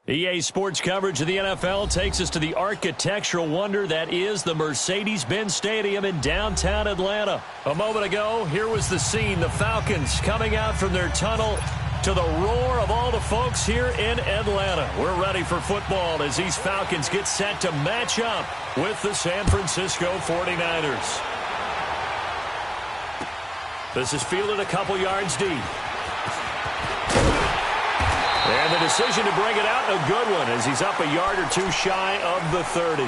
EA Sports coverage of the NFL takes us to the architectural wonder that is the Mercedes-Benz Stadium in downtown Atlanta. A moment ago, here was the scene. The Falcons coming out from their tunnel to the roar of all the folks here in Atlanta. We're ready for football as these Falcons get set to match up with the San Francisco 49ers. This is fielded a couple yards deep. And the decision to bring it out, a good one, as he's up a yard or two shy of the 30.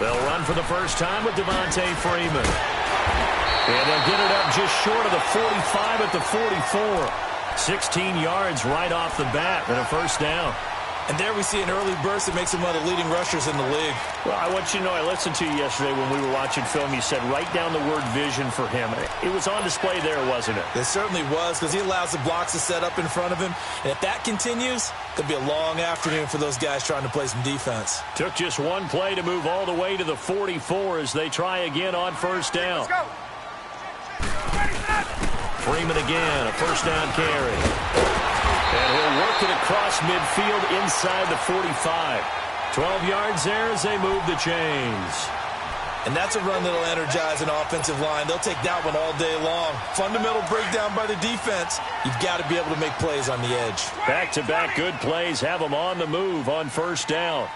They'll run for the first time with Devontae Freeman. And they'll get it up just short of the 45 at the 44. 16 yards right off the bat and a first down. And there we see an early burst that makes him one of the leading rushers in the league. Well, I want you to know, I listened to you yesterday when we were watching film. You said write down the word vision for him. It was on display there, wasn't it? It certainly was, because he allows the blocks to set up in front of him. And if that continues, it could be a long afternoon for those guys trying to play some defense. Took just one play to move all the way to the 44 as they try again on first down. Let's go. Freeman again, a first down carry. And he'll work it across midfield inside the 45. 12 yards there as they move the chains. And that's a run that'll energize an offensive line. They'll take that one all day long. Fundamental breakdown by the defense. You've got to be able to make plays on the edge. Back-to-back good plays have them on the move on first down.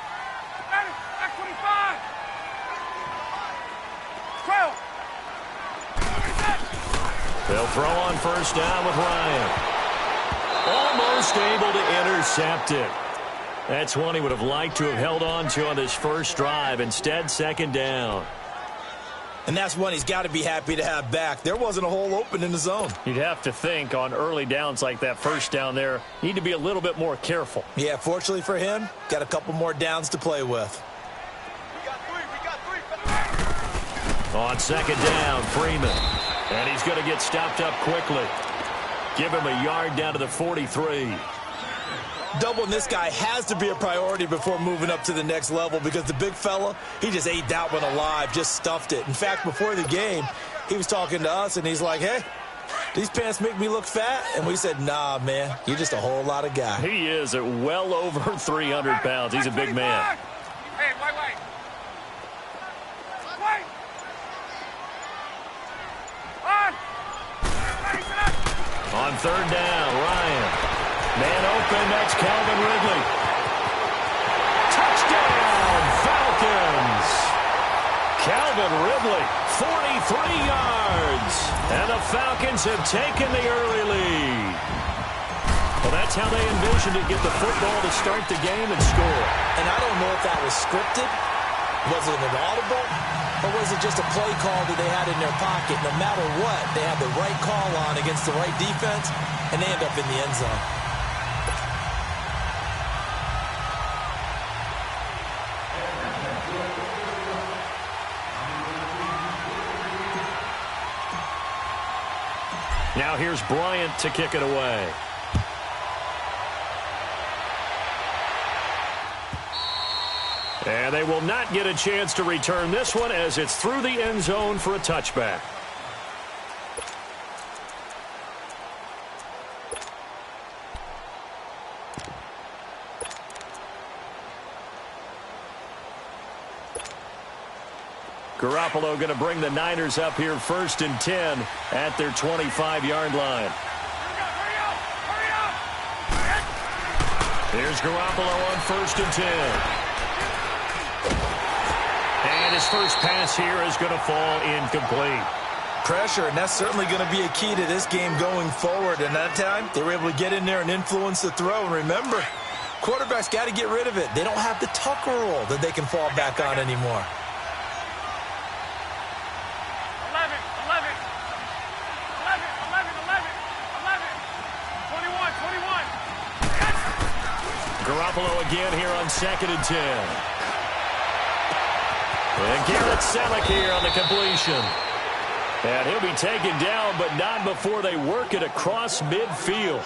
Back 25. 12. They'll throw on first down with Ryan. Almost able to intercept it. That's one he would have liked to have held on to on this first drive. Instead, second down. And that's one he's got to be happy to have back. There wasn't a hole open in the zone. You'd have to think on early downs like that first down there, need to be a little bit more careful. Yeah, fortunately for him, got a couple more downs to play with. We got three. On second down, Freeman. And he's going to get stopped up quickly. Give him a yard down to the 43. Doubling this guy has to be a priority before moving up to the next level, because the big fella, he just ate that one alive, just stuffed it. In fact, before the game, he was talking to us, and he's like, hey, these pants make me look fat? And we said, nah, man, you're just a whole lot of guy. He is at well over 300 pounds. He's a big man. Hey, wait. On third down, Ryan. Man open, that's Calvin Ridley. Touchdown, Falcons! Calvin Ridley, 43 yards. And the Falcons have taken the early lead. Well, that's how they envisioned it, get the football to start the game and score. And I don't know if that was scripted. Was it an audible? Or was it just a play call that they had in their pocket? No matter what, they had the right call on against the right defense, and they end up in the end zone. Now here's Bryant to kick it away. And they will not get a chance to return this one as it's through the end zone for a touchback. Garoppolo going to bring the Niners up here first and 10 at their 25-yard line. Hurry up. Here's Garoppolo on first and 10. And his first pass here is going to fall incomplete. Pressure, and that's certainly going to be a key to this game going forward. And that time, they were able to get in there and influence the throw. And remember, quarterbacks got to get rid of it. They don't have the Tucker rule that they can fall back on anymore. 11. 21. Garoppolo again here on second and 10. And Garrett Selleck here on the completion. And he'll be taken down, but not before they work it across midfield.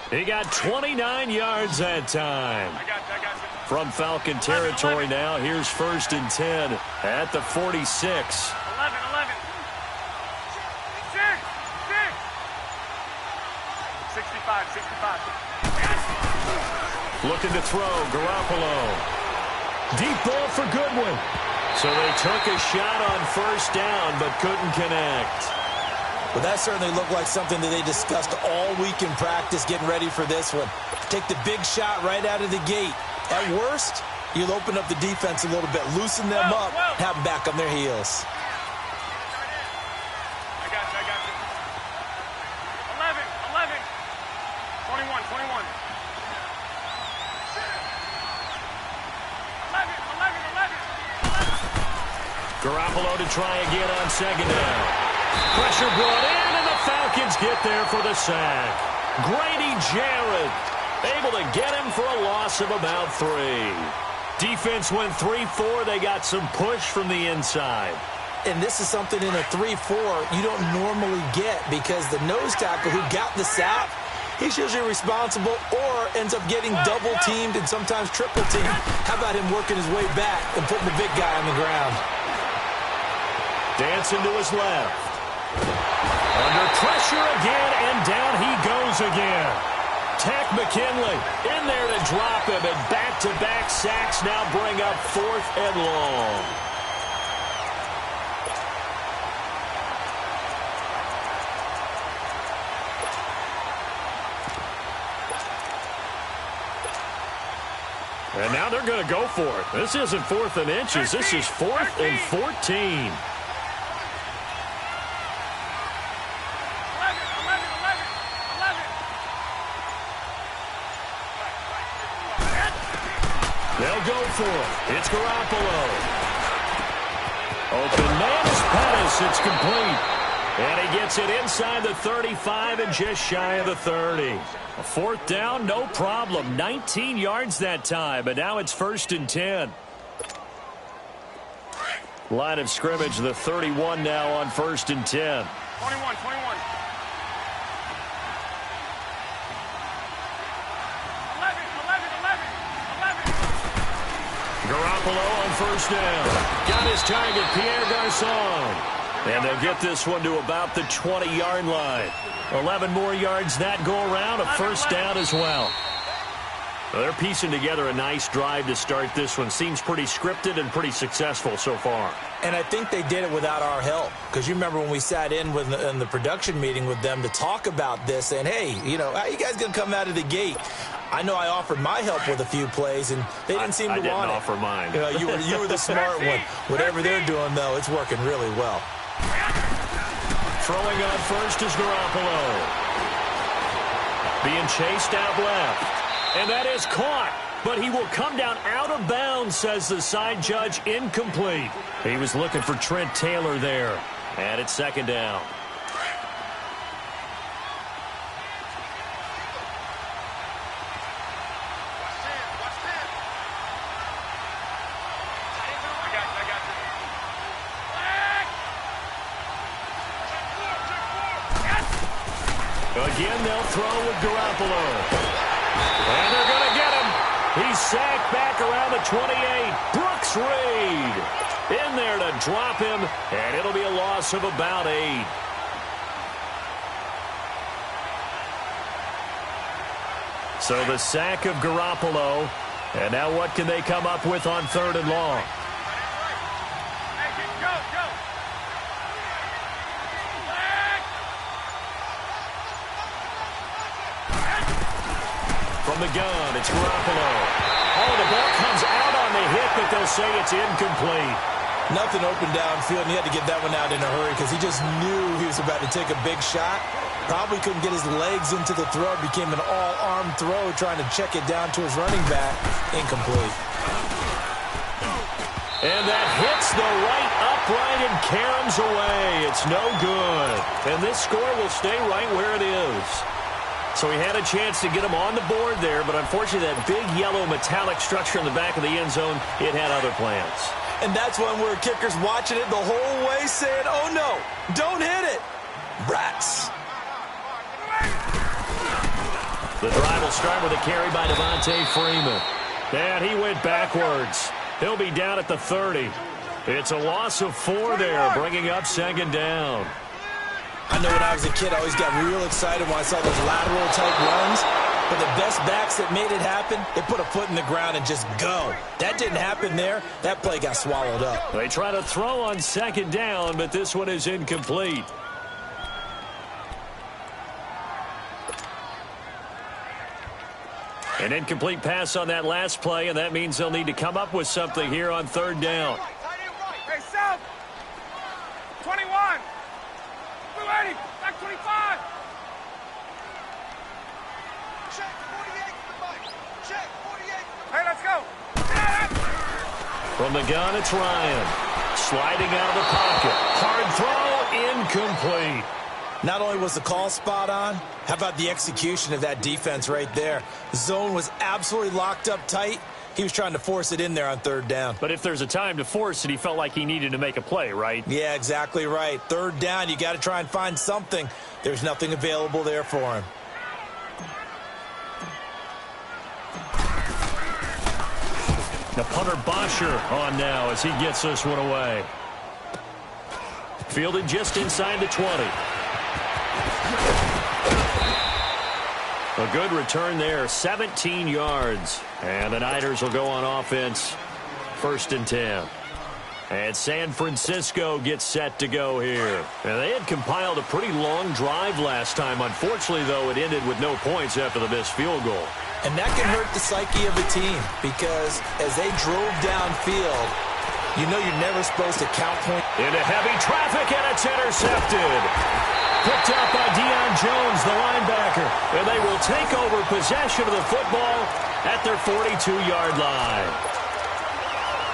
He got 29 yards that time. I got you. From Falcon territory now, here's 1st and 10 at the 46. 11. 6. Looking to throw, Garoppolo. Deep ball for Goodwin. So they took a shot on 1st down, but couldn't connect. Well, that certainly looked like something that they discussed all week in practice, getting ready for this one. Take the big shot right out of the gate. At worst, you'll open up the defense a little bit, loosen them up, have them back on their heels. I got you. 11. 21. 11. Garoppolo to try again on 2nd down. Pressure brought in, and the Falcons get there for the sack. Grady Jarrett able to get him for a loss of about 3. Defense went 3-4. They got some push from the inside. And this is something in a 3-4 you don't normally get because the nose tackle who got the sack, he's usually responsible or ends up getting double-teamed and sometimes triple-teamed. How about him working his way back and putting the big guy on the ground? Dancing to his left. Under pressure again, and down he goes again. Tack McKinley in there to drop him, and back-to-back sacks now bring up 4th and long. And now they're going to go for it. This isn't 4th and inches. This is 4th and 14. They'll go for it. It's Garoppolo. Open man is Pettis. It's complete. And he gets it inside the 35 and just shy of the 30. A 4th down, no problem. 19 yards that time, and now it's 1st and 10. Line of scrimmage, the 31 now on 1st and 10. 21. Garoppolo on 1st down. Got his target, Pierre Garçon. And they'll get this one to about the 20-yard line. 11 more yards that go around, a 1st down as well. Well, they're piecing together a nice drive to start this one. Seems pretty scripted and pretty successful so far. And I think they did it without our help. Because you remember when we sat in the production meeting with them to talk about this, and hey, how you guys going to come out of the gate? I know I offered my help with a few plays, and they didn't seem to want it. I didn't offer mine. You were the smart one. Whatever they're doing, though, it's working really well. Throwing on 1st is Garoppolo. Being chased out left. And that is caught. But he will come down out of bounds, says the side judge. Incomplete. He was looking for Trent Taylor there. And it's 2nd down. Again, they'll throw with Garoppolo. And they're going to get him. He's sacked back around the 28. Brooks Reed in there to drop him, and it'll be a loss of about 8. So the sack of Garoppolo. And now what can they come up with on 3rd and long? From the gun, it's Garoppolo. Oh, the ball comes out on the hit, but they'll say it's incomplete. Nothing open downfield, and he had to get that one out in a hurry because he just knew he was about to take a big shot. Probably couldn't get his legs into the throw. Became an all-arm throw, trying to check it down to his running back. Incomplete. And that hits the right upright and caroms away. It's no good. And this score will stay right where it is. So he had a chance to get him on the board there, but unfortunately that big yellow metallic structure in the back of the end zone, it had other plans. And that's one where kickers watching it the whole way saying, oh no, don't hit it. Rats. The will start with a carry by Devontae Freeman. And he went backwards. He'll be down at the 30. It's a loss of 4 there, bringing up second down. I know when I was a kid, I always got real excited when I saw those lateral-type runs. But the best backs that made it happen, they put a foot in the ground and just go. That didn't happen there. That play got swallowed up. They try to throw on second down, but this one is incomplete. An incomplete pass on that last play, and that means they'll need to come up with something here on third down. Hey, South. 21. Blue 80. Back 25. Check 48 to the bike. Check 48. Hey, let's go. From the gun, it's Ryan. Sliding out of the pocket. Hard throw, incomplete. Not only was the call spot on, how about the execution of that defense right there? The zone was absolutely locked up tight. He was trying to force it in there on third down. But if there's a time to force it, he felt like he needed to make a play, right? Yeah, exactly right. Third down, you got to try and find something. There's nothing available there for him. The punter Bosher on now as he gets this one away. Fielded just inside the 20. A good return there, 17 yards. And the Niners will go on offense, 1st and 10. And San Francisco gets set to go here. And they had compiled a pretty long drive last time. Unfortunately, though, it ended with no points after the missed field goal. And that can hurt the psyche of a team because as they drove downfield, you know you're never supposed to count points. Into heavy traffic, and it's intercepted. Picked up by Deion Jones, the linebacker. And they will take over possession of the football at their 42-yard line.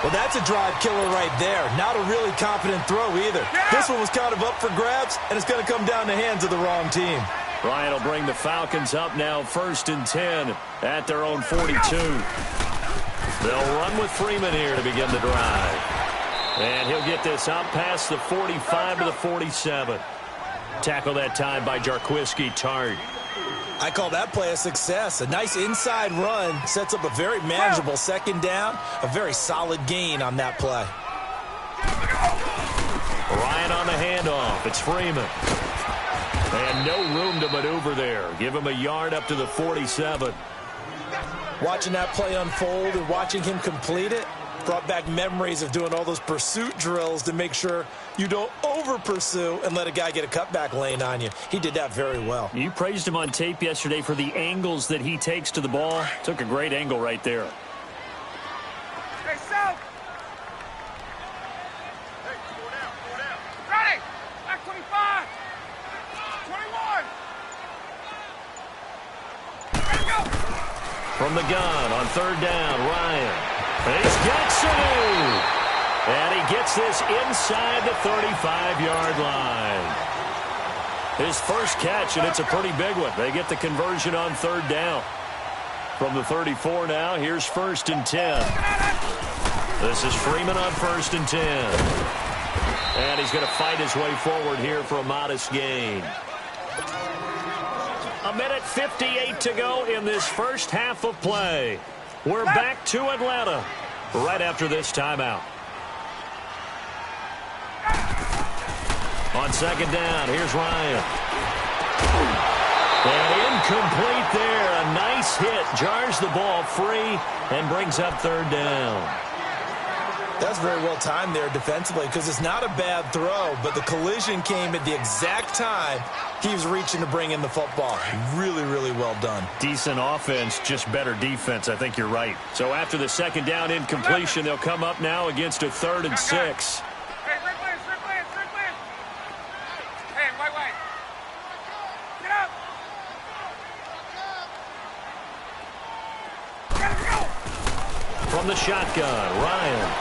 Well, that's a drive killer right there. Not a really confident throw either. Yeah. This one was kind of up for grabs, and it's going to come down the hands of the wrong team. Ryan will bring the Falcons up now 1st and 10 at their own 42. They'll run with Freeman here to begin the drive. And he'll get this out past the 45 to the 47. Tackle that time by Jarquiski Tart. I call that play a success. A nice inside run sets up a very manageable second down. A very solid gain on that play. Ryan on the handoff. It's Freeman. And no room to maneuver there. Give him a yard up to the 47. Watching that play unfold and watching him complete it brought back memories of doing all those pursuit drills to make sure you don't over-pursue and let a guy get a cutback lane on you. He did that very well. You praised him on tape yesterday for the angles that he takes to the ball. Took a great angle right there. Hey, South. Hey, four down. Ready. Back 25. 21. Ready to go. From the gun on third down, Ryan. He's got Sanu. And he gets this inside the 35-yard line. His first catch, and it's a pretty big one. They get the conversion on third down. From the 34 now, here's 1st and 10. This is Freeman on 1st and 10. And he's going to fight his way forward here for a modest gain. 1:58 to go in this first half of play. We're back to Atlanta right after this timeout. On second down, here's Ryan. And incomplete there. A nice hit. Jars the ball free and brings up third down. That's very well timed there defensively because it's not a bad throw, but the collision came at the exact time he was reaching to bring in the football. Really, really well done. Decent offense, just better defense. I think you're right. So after the second down incompletion, they'll come up now against a 3rd and 6. Hey, Strickland. Hey, wait. Get up. Let's go. From the shotgun, Ryan.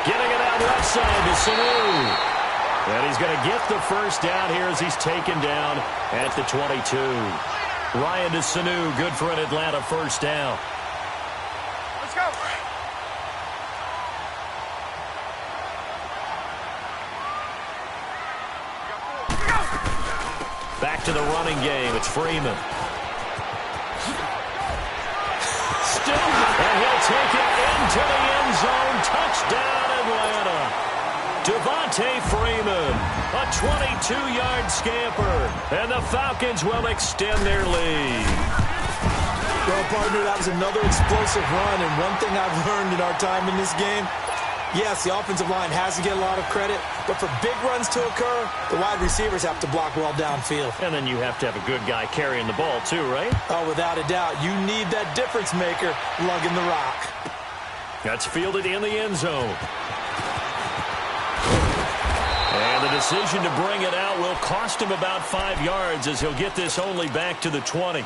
Getting it out left side to Sanu. And he's going to get the first down here as he's taken down at the 22. Ryan to Sanu, good for an Atlanta first down. Let's go. Back to the running game. It's Freeman. Houston, and he'll take it into the end zone. Touchdown, Atlanta. Devontae Freeman, a 22-yard scamper, and the Falcons will extend their lead. Well, partner, that was another explosive run, and one thing I've learned in our time in this game, yes, the offensive line has to get a lot of credit, but for big runs to occur, the wide receivers have to block well downfield. And then you have to have a good guy carrying the ball too, right? Oh, without a doubt. You need that difference maker lugging the rock. That's fielded in the end zone. And the decision to bring it out will cost him about 5 yards as he'll get this only back to the 20.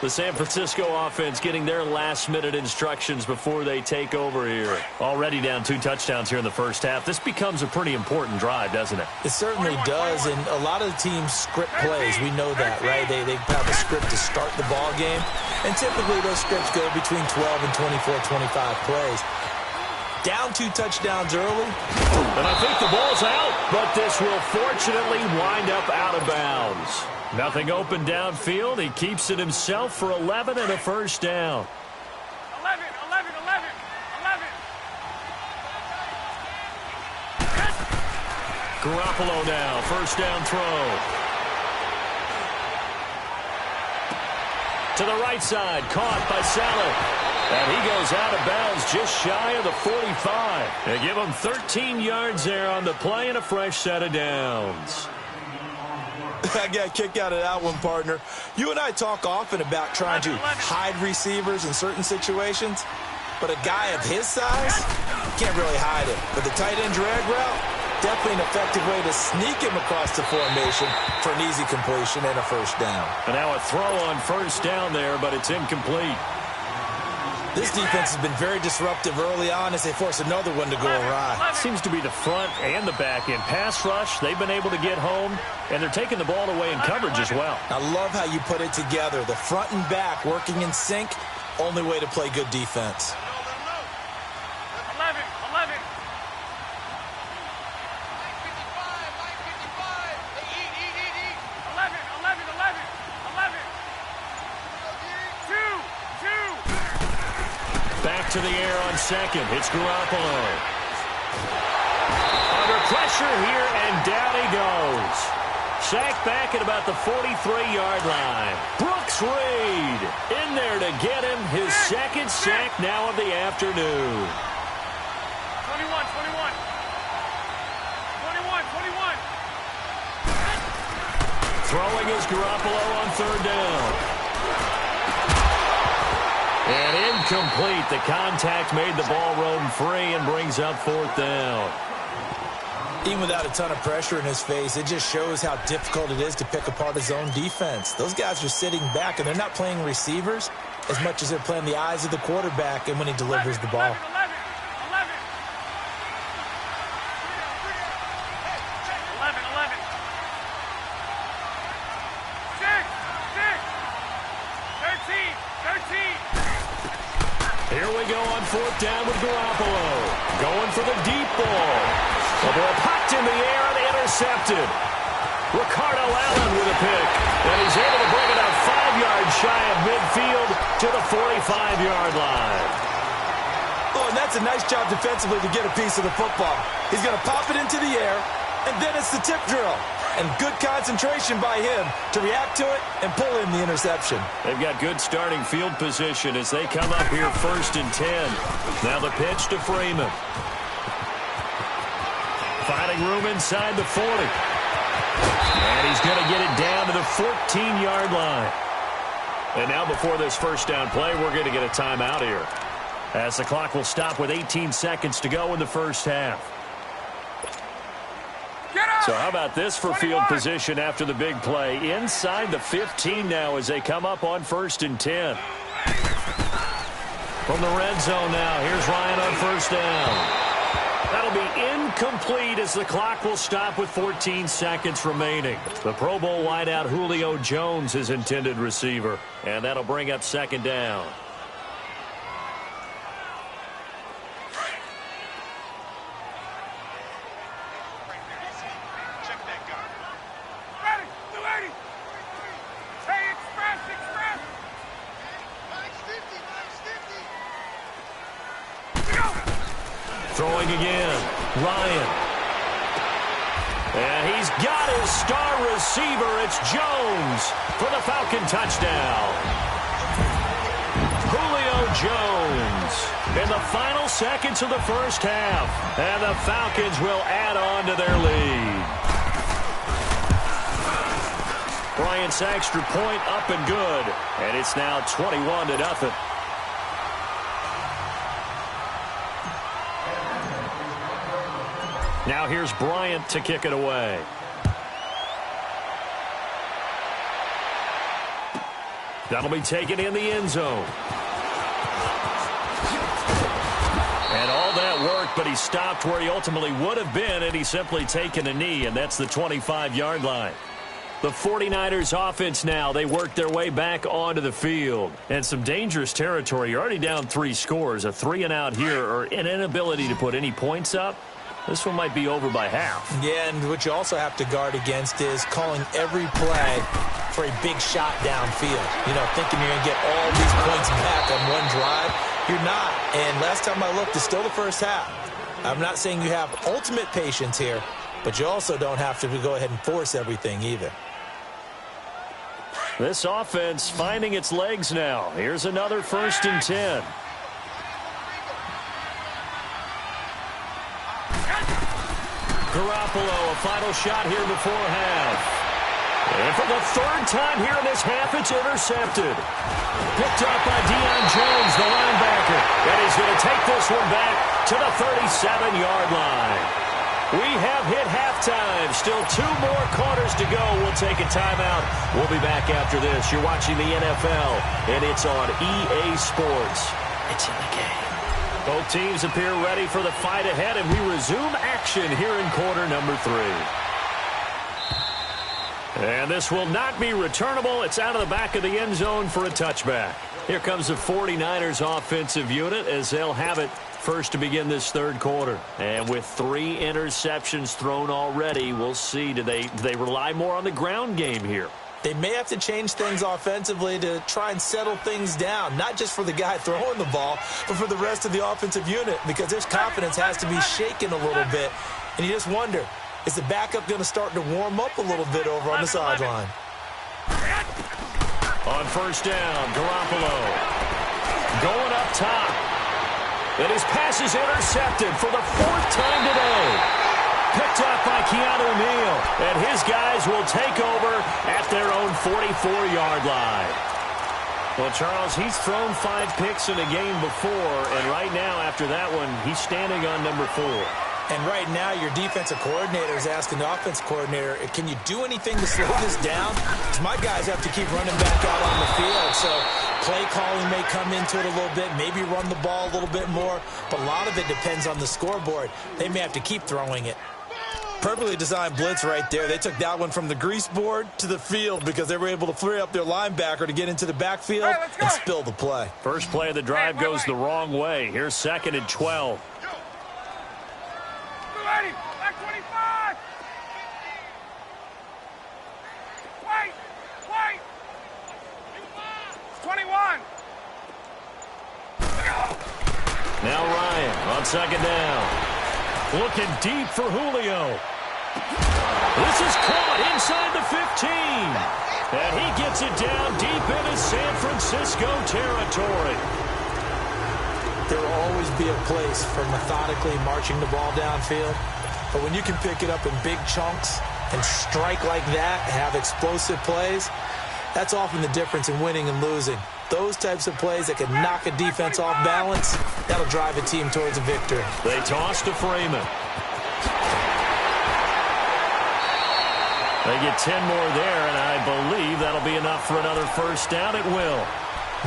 The San Francisco offense getting their last-minute instructions before they take over here. Already down 2 touchdowns here in the first half. This becomes a pretty important drive, doesn't it? It certainly does, and a lot of the teams script plays. We know that, right? They have a script to start the ball game, and typically those scripts go between 12 and 24, 25 plays. Down 2 touchdowns early. And I think the ball's out, but this will fortunately wind up out of bounds. Nothing open downfield. He keeps it himself for 11 and a first down. 11. Garoppolo now, first down throw. To the right side, caught by Saleh. And he goes out of bounds just shy of the 45. They give him 13 yards there on the play and a fresh set of downs. I got a kick out of that one, partner. You and I talk often about trying to hide receivers in certain situations, but a guy of his size can't really hide it. But the tight end drag route, definitely an effective way to sneak him across the formation for an easy completion and a first down. And now a throw on first down there, but it's incomplete. This defense has been very disruptive early on as they force another one to go awry. Seems to be the front and the back end. Pass rush, they've been able to get home, and they're taking the ball away in coverage as well. I love how you put it together. The front and back working in sync, only way to play good defense. 11. 2. Back to the air on second. It's Garoppolo. Under pressure here, and down he goes. Sacked back at about the 43-yard line. Brooks Reed in there to get him his second sack now of the afternoon. 21. Throwing is Garoppolo on third down. And incomplete. The contact made the ball roam free and brings up fourth down. Even without a ton of pressure in his face, it just shows how difficult it is to pick apart his own defense. Those guys are sitting back, and they're not playing receivers as much as they're playing the eyes of the quarterback and when he delivers the ball. 13. Here we go on fourth down with Garoppolo. Going for the deep ball. The ball popped in the air and intercepted. Ricardo Allen with a pick. And he's able to bring it out 5 yards shy of midfield to the 45-yard line. Oh, and that's a nice job defensively to get a piece of the football. He's going to pop it into the air, and then it's the tip drill. And good concentration by him to react to it and pull in the interception. They've got good starting field position as they come up here first and 10. Now the pitch to Freeman. Finding room inside the 40. And he's going to get it down to the 14-yard line. And now before this first down play, we're going to get a timeout here, as the clock will stop with 18 seconds to go in the first half. So how about this for field position after the big play? Inside the 15 now as they come up on first and 10. From the red zone now, here's Ryan on first down. That'll be incomplete as the clock will stop with 14 seconds remaining. The Pro Bowl wideout Julio Jones is intended receiver, and that'll bring up second down. Throwing again. Ryan. And he's got his star receiver. It's Jones for the Falcon touchdown. Julio Jones in the final seconds of the first half. And the Falcons will add on to their lead. Bryant's extra point up and good. And it's now 21-0. Now here's Bryant to kick it away. That'll be taken in the end zone. And all that work, but he stopped where he ultimately would have been, and he's simply taken a knee, and that's the 25-yard line. The 49ers offense now, they work their way back onto the field. And some dangerous territory. You're already down 3 scores. A 3-and-out here, or an inability to put any points up. This one might be over by half. Yeah, and what you also have to guard against is calling every play for a big shot downfield. You know, thinking you're going to get all these points back on one drive. You're not. And last time I looked, it's still the first half. I'm not saying you have ultimate patience here, but you also don't have to go ahead and force everything either. This offense finding its legs now. Here's another 1st and 10. Garoppolo, a final shot here before half. And for the 3rd time here in this half, it's intercepted. Picked up by Deion Jones, the linebacker. And he's going to take this one back to the 37-yard line. We have hit halftime. Still 2 more quarters to go. We'll take a timeout. We'll be back after this. You're watching the NFL, and it's on EA Sports. It's in the game. Both teams appear ready for the fight ahead, and we resume action here in quarter number 3. And this will not be returnable. It's out of the back of the end zone for a touchback. Here comes the 49ers offensive unit as they'll have it first to begin this 3rd quarter. And with 3 interceptions thrown already, we'll see. Do they rely more on the ground game here? They may have to change things offensively to try and settle things down, not just for the guy throwing the ball, but for the rest of the offensive unit, because his confidence has to be shaken a little bit. And you just wonder, is the backup going to start to warm up a little bit over on the sideline? On 1st down, Garoppolo going up top. And his pass is intercepted for the 4th time today. Picked up by Keanu Neal. And his guys will take over at their own 44-yard line. Well, Charles, he's thrown 5 picks in a game before. And right now, after that one, he's standing on number 4. And right now, your defensive coordinator is asking the offensive coordinator, can you do anything to slow this down? Because my guys have to keep running back out on the field. So play calling may come into it a little bit, maybe run the ball a little bit more. But a lot of it depends on the scoreboard. They may have to keep throwing it. Perfectly designed blitz right there. They took that one from the grease board to the field because they were able to free up their linebacker to get into the backfield and spill the play. First play of the drive goes the wrong way. Here's 2nd and 12. Back 25. Wait. 21. Now Ryan on 2nd down. Looking deep for Julio. This is caught inside the 15. And he gets it down deep into San Francisco territory. There will always be a place for methodically marching the ball downfield. But when you can pick it up in big chunks and strike like that, have explosive plays, that's often the difference in winning and losing. Those types of plays that can knock a defense off balance, that'll drive a team towards a victory. They toss to Freeman. They get 10 more there, and I believe that'll be enough for another 1st down. It will.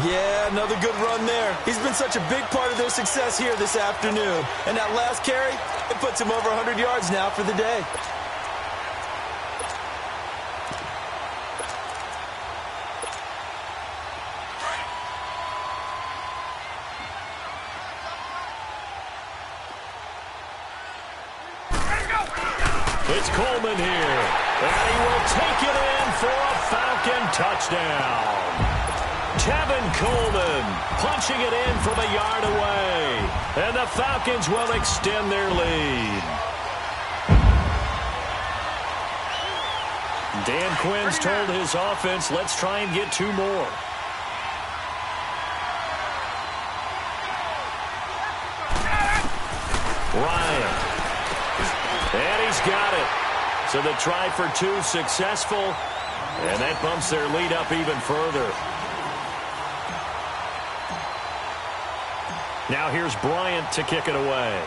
Yeah, another good run there. He's been such a big part of their success here this afternoon. And that last carry, it puts him over 100 yards now for the day. It's Coleman here. And he will take it in for a Falcon touchdown. Tevin Coleman punching it in from a yard away. And the Falcons will extend their lead. Dan Quinn's told his offense, let's try and get 2 more. Ryan. And he's got it. So the try for 2 successful. And that bumps their lead up even further. Now here's Bryant to kick it away.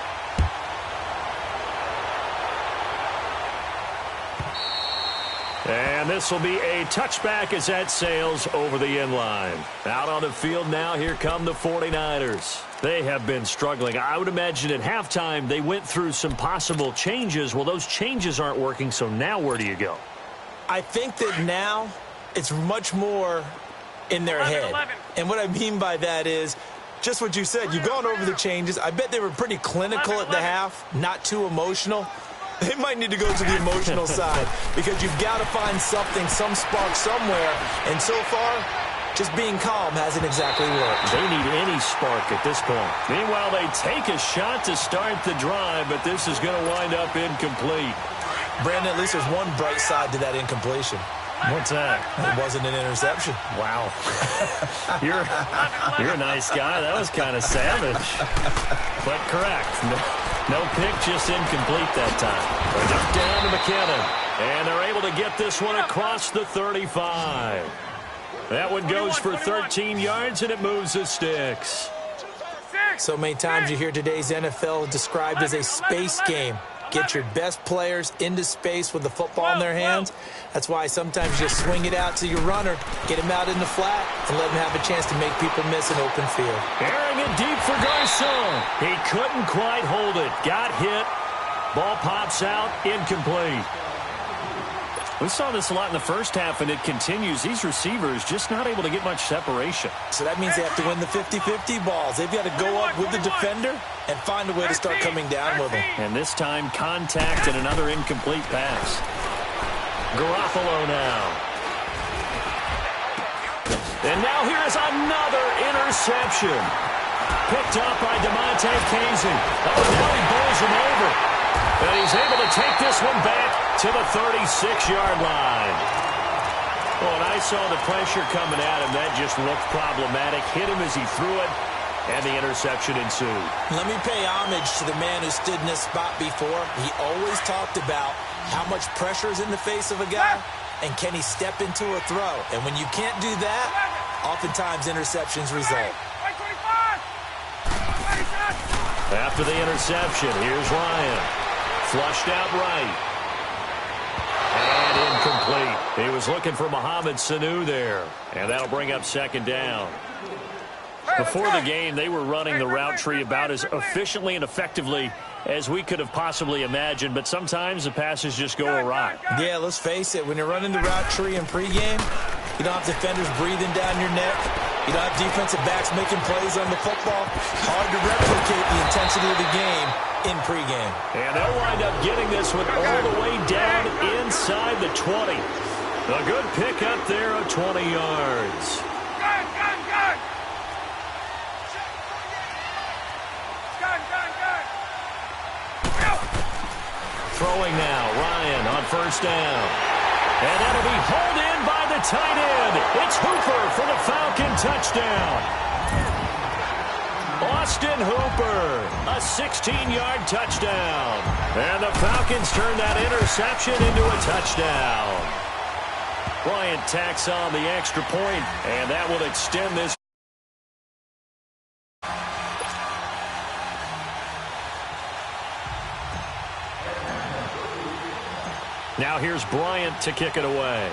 And this will be a touchback as that sails over the end line. Out on the field now, here come the 49ers. They have been struggling. I would imagine at halftime they went through some possible changes. Well, those changes aren't working, so now where do you go? I think that now it's much more in their head. And what I mean by that is just what you said. You've gone over the changes. I bet they were pretty clinical at the half, not too emotional. They might need to go to the emotional side because you've got to find something, some spark somewhere. And so far, just being calm hasn't exactly worked. They need any spark at this point. Meanwhile, they take a shot to start the drive, but this is going to wind up incomplete. Brandon, at least there's one bright side to that incompletion. What's that? It wasn't an interception. Wow. You're a nice guy. That was kind of savage. But correct. No pick, just incomplete that time. A duck down to McKinnon. And they're able to get this one across the 35. That one goes for 13 yards, and it moves the sticks. So many times you hear today's NFL described as a space game. Get your best players into space with the football in their hands. That's why sometimes you just swing it out to your runner, get him out in the flat, and let him have a chance to make people miss an open field. Airing it deep for Garcon. He couldn't quite hold it. Got hit. Ball pops out. Incomplete. We saw this a lot in the first half, and it continues. These receivers just not able to get much separation. So that means they have to win the 50-50 balls. They've got to go up with the defender and find a way to start coming down with them. And this time, contact and another incomplete pass. Garoppolo now. And now here is another interception. Picked up by DeMonte Casey. Oh, now he bowls him over. And he's able to take this one back to the 36-yard line. Oh, and I saw the pressure coming at him. That just looked problematic. Hit him as he threw it, and the interception ensued. Let me pay homage to the man who stood in this spot before. He always talked about how much pressure is in the face of a guy, and can he step into a throw. And when you can't do that, oftentimes interceptions result. After the interception, here's Ryan. Flushed out right. And incomplete. He was looking for Mohamed Sanu there. And that'll bring up second down. Before the game, they were running the route tree about as efficiently and effectively as we could have possibly imagined. But sometimes the passes just go awry. Yeah, let's face it. When you're running the route tree in pregame, you don't have defenders breathing down your neck. You don't have defensive backs making plays on the football. Hard to replicate the intensity of the game in pregame. And they'll wind up getting this one all the way down inside the 20. A good pick up there of 20 yards. Throwing now, Ryan on first down. And that'll be hauled in by the tight end. It's Hooper for the Falcon touchdown. Austin Hooper, a 16-yard touchdown. And the Falcons turn that interception into a touchdown. Bryant tacks on the extra point, and that will extend this. Now here's Bryant to kick it away.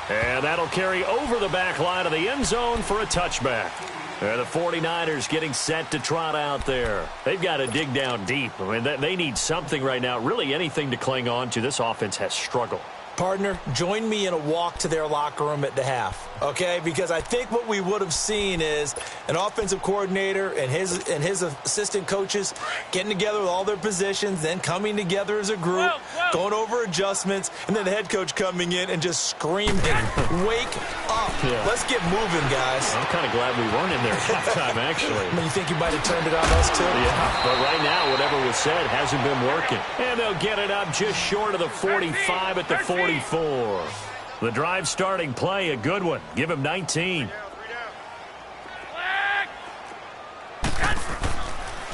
And that'll carry over the back line of the end zone for a touchback. The 49ers getting set to trot out there. They've got to dig down deep. I mean, they need something right now, really anything to cling on to. This offense has struggled. Partner, join me in a walk to their locker room at the half, okay? Because I think what we would have seen is an offensive coordinator and his assistant coaches getting together with all their positions, then coming together as a group, going over adjustments, and then the head coach coming in and just screaming, wake up. Yeah. Let's get moving, guys. I'm kind of glad we weren't in there at halftime, actually. I mean, you think you might have turned it on us, too? Yeah, but right now, whatever was said hasn't been working. And they'll get it up just short of the 45 at the 44. The drive starting play, a good one. Give him 19.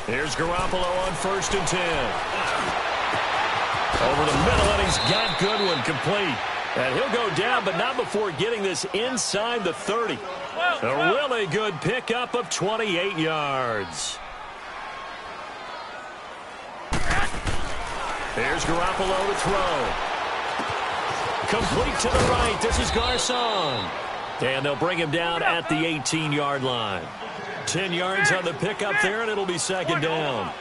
Here's Garoppolo on 1st and 10. Over the middle, and he's got Goodwin complete. And he'll go down, but not before getting this inside the 30. A really good pickup of 28 yards. Here's Garoppolo to throw. Complete to the right. This is Garcon. And they'll bring him down at the 18-yard line. 10 yards on the pickup there, and it'll be 2nd down.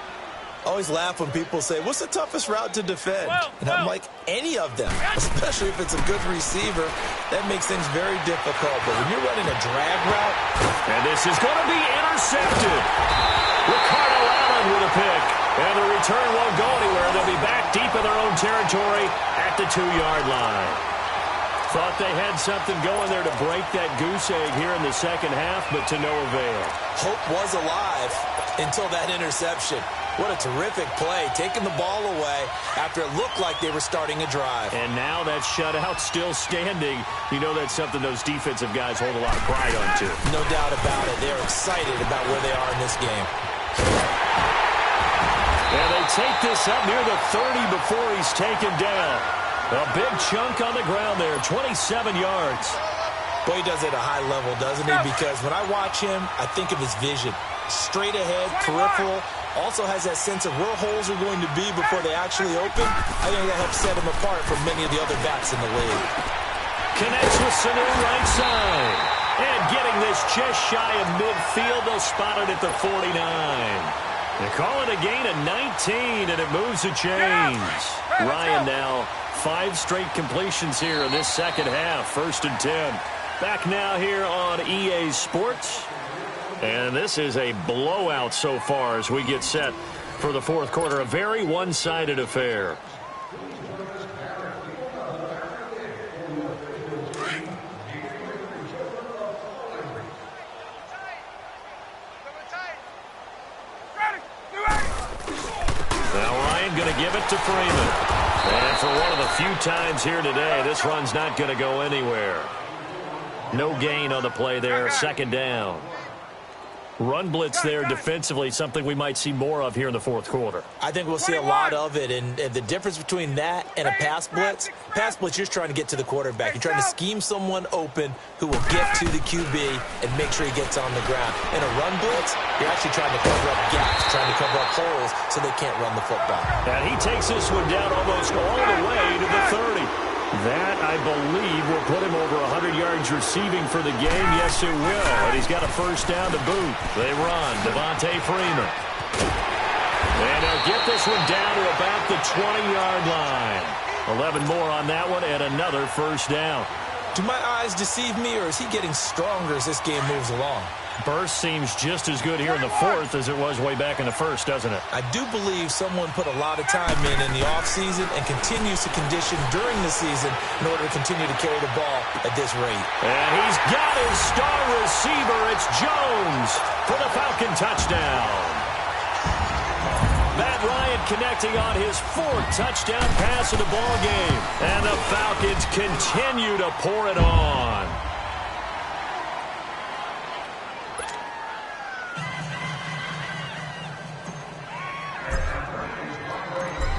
I always laugh when people say, what's the toughest route to defend? And I'm like, any of them, especially if it's a good receiver. That makes things very difficult. But when you're running a drag route. And this is going to be intercepted. Ricardo Allen with a pick. And the return won't go anywhere. They'll be back deep in their own territory at the 2-yard line. Thought they had something going there to break that goose egg here in the second half, but to no avail. Hope was alive until that interception. What a terrific play, taking the ball away after it looked like they were starting a drive. And now that shutout still standing. You know that's something those defensive guys hold a lot of pride on, too. No doubt about it. They're excited about where they are in this game. And they take this up near the 30 before he's taken down. A big chunk on the ground there, 27 yards. Boy, he does it at a high level, doesn't he? Because when I watch him, I think of his vision. Straight ahead, peripheral. Also has that sense of where holes are going to be before they actually open. I think that helps set him apart from many of the other backs in the league. Connects with Sanu right side. And getting this just shy of midfield, they'll spot it at the 49. They call it a gain of 19, and it moves the chains. Ryan now 5 straight completions here in this second half. 1st and 10. Back now here on EA Sports. And this is a blowout so far as we get set for the 4th quarter. A very one-sided affair. Now Ryan going to give it to Freeman. And for one of the few times here today, this run's not going to go anywhere. No gain on the play there. 2nd down. Run blitz there defensively, something we might see more of here in the 4th quarter. I think we'll see a lot of it, and the difference between that and a pass blitz, you're just trying to get to the quarterback. You're trying to scheme someone open who will get to the QB and make sure he gets on the ground. In a run blitz, you're actually trying to cover up gaps, trying to cover up holes so they can't run the football. And he takes this one down almost all the way to the 30. That, I believe, will put him over 100 yards receiving for the game. Yes, it will. And he's got a 1st down to boot. They run. Devontae Freeman. And they'll get this one down to about the 20-yard line. 11 more on that one and another 1st down. Do my eyes deceive me, or is he getting stronger as this game moves along? Burst seems just as good here in the 4th as it was way back in the 1st, doesn't it? I do believe someone put a lot of time in the offseason and continues to condition during the season in order to continue to carry the ball at this rate. And he's got his star receiver. It's Jones for the Falcon touchdown. Matt Ryan connecting on his 4th touchdown pass of the ball game. And the Falcons continue to pour it on.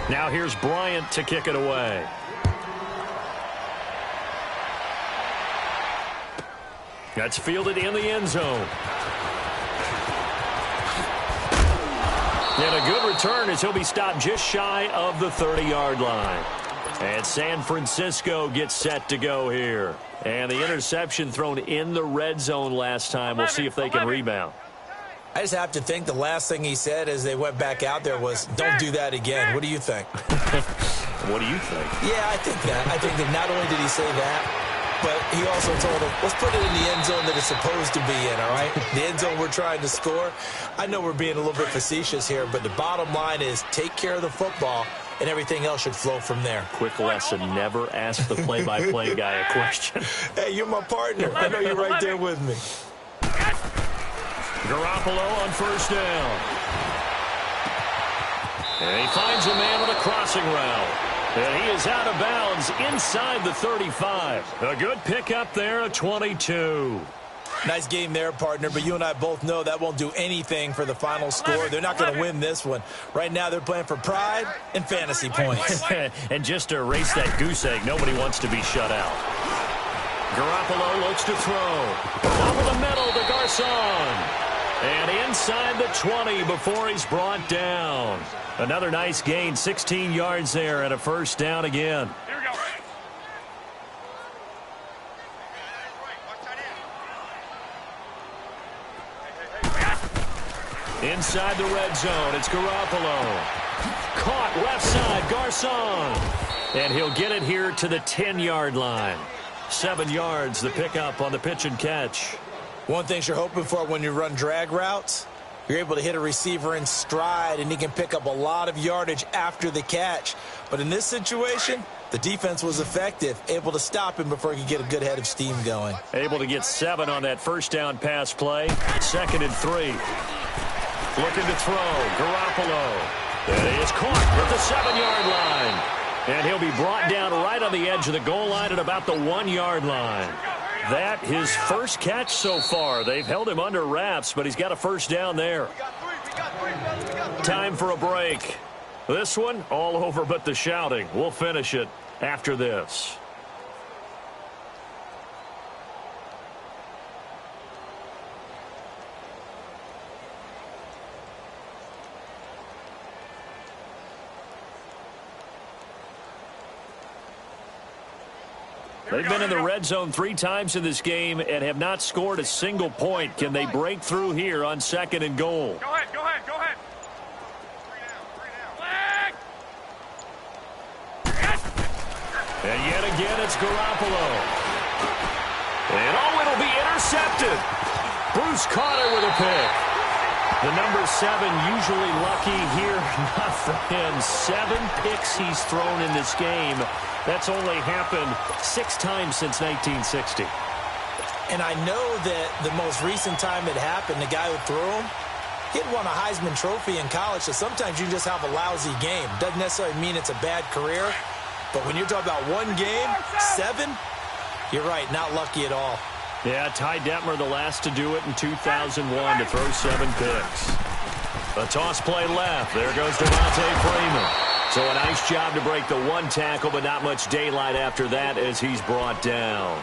Now here's Bryant to kick it away. That's fielded in the end zone. And a good return as he'll be stopped just shy of the 30-yard line. And San Francisco gets set to go here. And the interception thrown in the red zone last time. We'll see if they can rebound. I just have to think the last thing he said as they went back out there was, don't do that again. What do you think? What do you think? Yeah, I think that not only did he say that, but he also told him, let's put it in the end zone that it's supposed to be in, all right? The end zone we're trying to score. I know we're being a little bit facetious here, but the bottom line is take care of the football, and everything else should flow from there. Quick lesson, never ask the play-by-play guy a question. Hey, you're my partner. I know you're right there with me. Garoppolo on first down. And he finds a man on a crossing route. And he is out of bounds inside the 35. A good pickup there, a 22. Nice game there, partner, but you and I both know that won't do anything for the final score. They're not going to win this one. Right now they're playing for pride and fantasy points. And just to erase that goose egg, nobody wants to be shut out. Garoppolo looks to throw. Over the middle to Garcon. And inside the 20 before he's brought down. Another nice gain, 16 yards there and a first down again. Here we go. Inside the red zone, it's Garoppolo. Caught left side, Garcon. And he'll get it here to the 10-yard line. 7 yards, the pickup on the pitch and catch. One thing you're hoping for when you run drag routes, you're able to hit a receiver in stride, and he can pick up a lot of yardage after the catch. But in this situation, the defense was effective, able to stop him before he could get a good head of steam going. Able to get 7 on that first down pass play. 2nd and 3. Looking to throw. Garoppolo. And he is caught at the 7-yard line. And he'll be brought down right on the edge of the goal line at about the 1-yard line. That his first catch so far. They've held him under wraps, but he's got a first down there. Time for a break. This one, all over but the shouting. We'll finish it after this. They've been in the red zone 3 times in this game and have not scored a single point. Can they break through here on 2nd and goal? Go ahead, go ahead, go ahead. 3 down. And yet again, it's Garoppolo. And it'll be intercepted. Bruce Carter with a pick. The number 7 usually lucky here. Not for him. 7 picks he's thrown in this game. That's only happened 6 times since 1960. And I know that the most recent time it happened, the guy who threw him, he had won a Heisman Trophy in college, so sometimes you just have a lousy game. Doesn't necessarily mean it's a bad career, but when you're talking about 1 game, 7, you're right, not lucky at all. Yeah, Ty Detmer the last to do it in 2001 to throw 7 picks. A toss play left. There goes Devontae Freeman. So a nice job to break the 1 tackle, but not much daylight after that as he's brought down.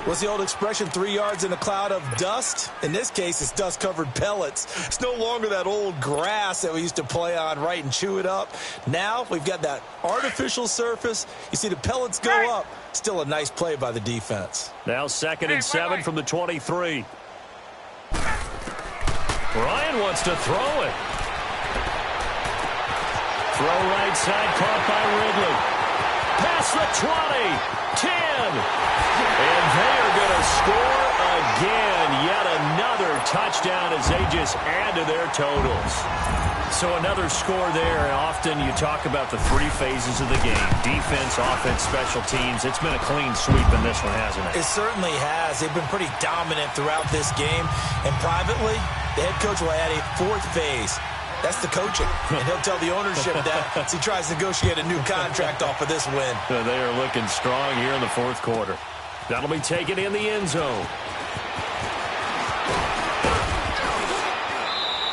What's the old expression, 3 yards in a cloud of dust? In this case, it's dust-covered pellets. It's no longer that old grass that we used to play on, right, and chew it up. Now we've got that artificial surface. You see the pellets go up. Still a nice play by the defense. Now 2nd and 7 from the 23. Ryan wants to throw it. Throw right side, caught by Ridley. Past the 20, 10. And they are going to score again. Yet another touchdown as they just add to their totals. So another score there. Often you talk about the 3 phases of the game. Defense, offense, special teams. It's been a clean sweep in this one, hasn't it? It certainly has. They've been pretty dominant throughout this game. And privately, the head coach will add a 4th phase. That's the coaching. And he'll tell the ownership that as he tries to negotiate a new contract off of this win. They are looking strong here in the 4th quarter. That'll be taken in the end zone.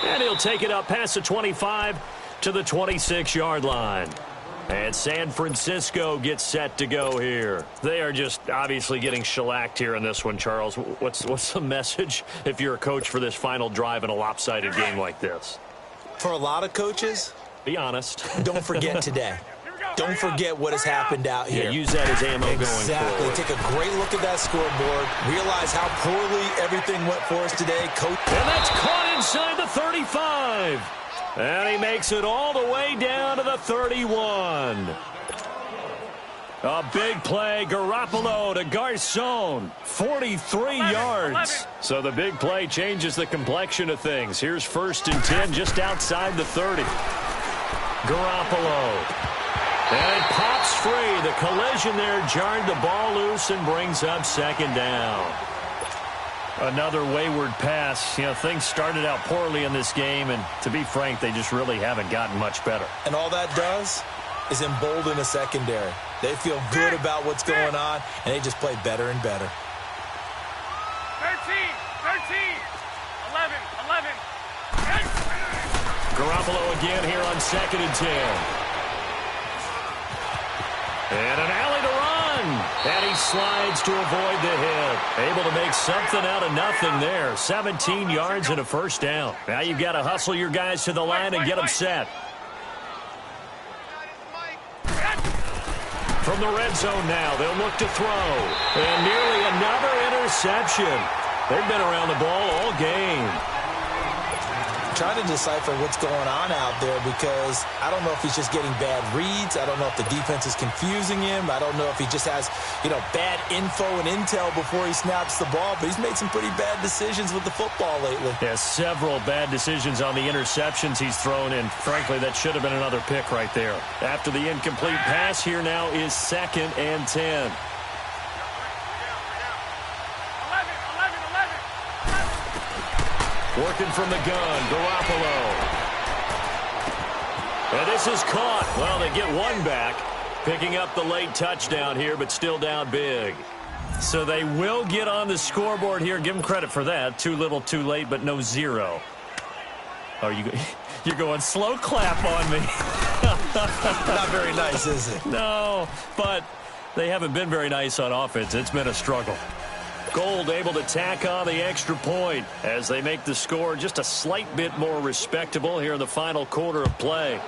And he'll take it up past the 25 to the 26-yard line. And San Francisco gets set to go here. They are just obviously getting shellacked here in this one, Charles. What's the message if you're a coach for this final drive in a lopsided game like this? For a lot of coaches, be honest. Don't forget today. Don't forget what has happened out here. Yeah, use that as ammo going forward. Exactly. Take a great look at that scoreboard. Realize how poorly everything went for us today. And that's caught inside the 35. And he makes it all the way down to the 31. A big play, Garoppolo to Garcon, 43 yards. So the big play changes the complexion of things. Here's 1st and 10 just outside the 30. Garoppolo. And it pops free. The collision there jarred the ball loose and brings up 2nd down. Another wayward pass. You know, things started out poorly in this game, and to be frank, they just really haven't gotten much better. And all that does is embolden a secondary. They feel good about what's going on, and they just play better and better. 13, 11. Garoppolo again here on 2nd and 10. And an alley to run. And he slides to avoid the hit. Able to make something out of nothing there. 17 yards and a 1st down. Now you've got to hustle your guys to the line and get them set. From the red zone now, they'll look to throw. And nearly another interception. They've been around the ball all game. Trying to decipher what's going on out there because I don't know if he's just getting bad reads. I don't know if the defense is confusing him. I don't know if he just has, bad info and intel before he snaps the ball. But he's made some pretty bad decisions with the football lately. Yeah, several bad decisions on the interceptions he's thrown, and frankly, that should have been another pick right there. After the incomplete pass, here now is 2nd and 10. Working from the gun, Garoppolo. And this is caught. Well, they get one back. Picking up the late touchdown here, but still down big. So they will get on the scoreboard here. Give them credit for that. Too little, too late, but no 0. Oh, you're going slow clap on me. Not very nice, is it? No, but they haven't been very nice on offense. It's been a struggle. Gold able to tack on the extra point as they make the score just a slight bit more respectable here in the final quarter of play.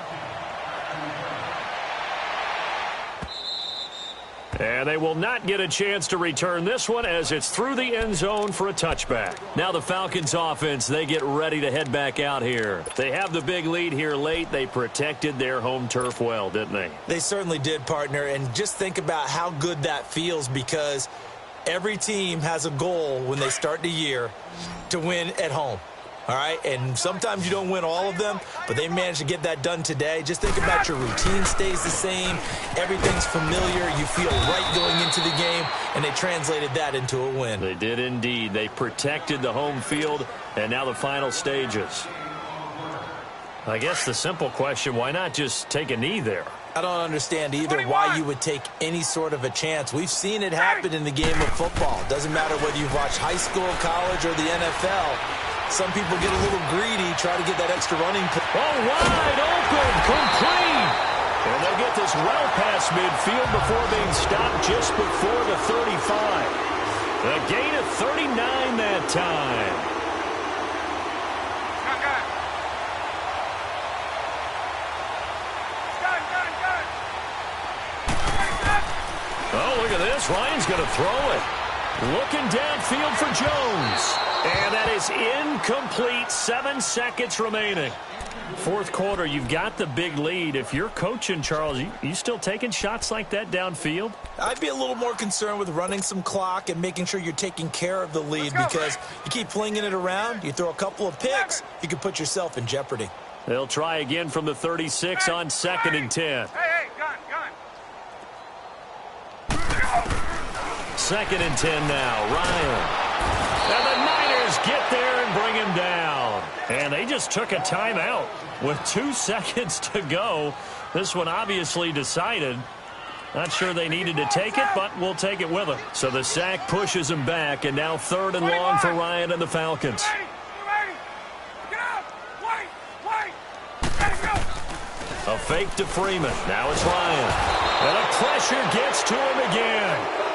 And they will not get a chance to return this one as it's through the end zone for a touchback. Now the Falcons offense, they get ready to head back out here. They have the big lead here late. They protected their home turf well, didn't they? They certainly did, partner. And just think about how good that feels because every team has a goal when they start the year to win at home. All right, and sometimes you don't win all of them, but they managed to get that done today. Just think about your routine stays the same. Everything's familiar. You feel right going into the game, and they translated that into a win. They did indeed. They protected the home field, and now the final stages. I guess the simple question, why not just take a knee there? I don't understand either why you would take any sort of a chance. We've seen it happen in the game of football. Doesn't matter whether you've watched high school, college, or the NFL. Some people get a little greedy, try to get that extra running. Oh, wide open, complete. And they'll get this well past midfield before being stopped just before the 35. A gain of 39 that time. Oh, look at this. Ryan's going to throw it. Looking downfield for Jones. And that is incomplete. 7 seconds remaining. Fourth quarter, you've got the big lead. If you're coaching, Charles, you still taking shots like that downfield? I'd be a little more concerned with running some clock and making sure you're taking care of the lead because you keep flinging it around, you throw a couple of picks, you can put yourself in jeopardy. They'll try again from the 36 on 2nd and 10. Hey, gun. 2nd and 10 now, Ryan. And the Niners get there and bring him down. And they just took a timeout with 2 seconds to go. This one obviously decided. Not sure they needed to take it, but we'll take it with them. So the sack pushes him back, and now 3rd and long for Ryan and the Falcons. Get out! Wait! Let's go! A fake to Freeman. Now it's Ryan. And the pressure gets to him again.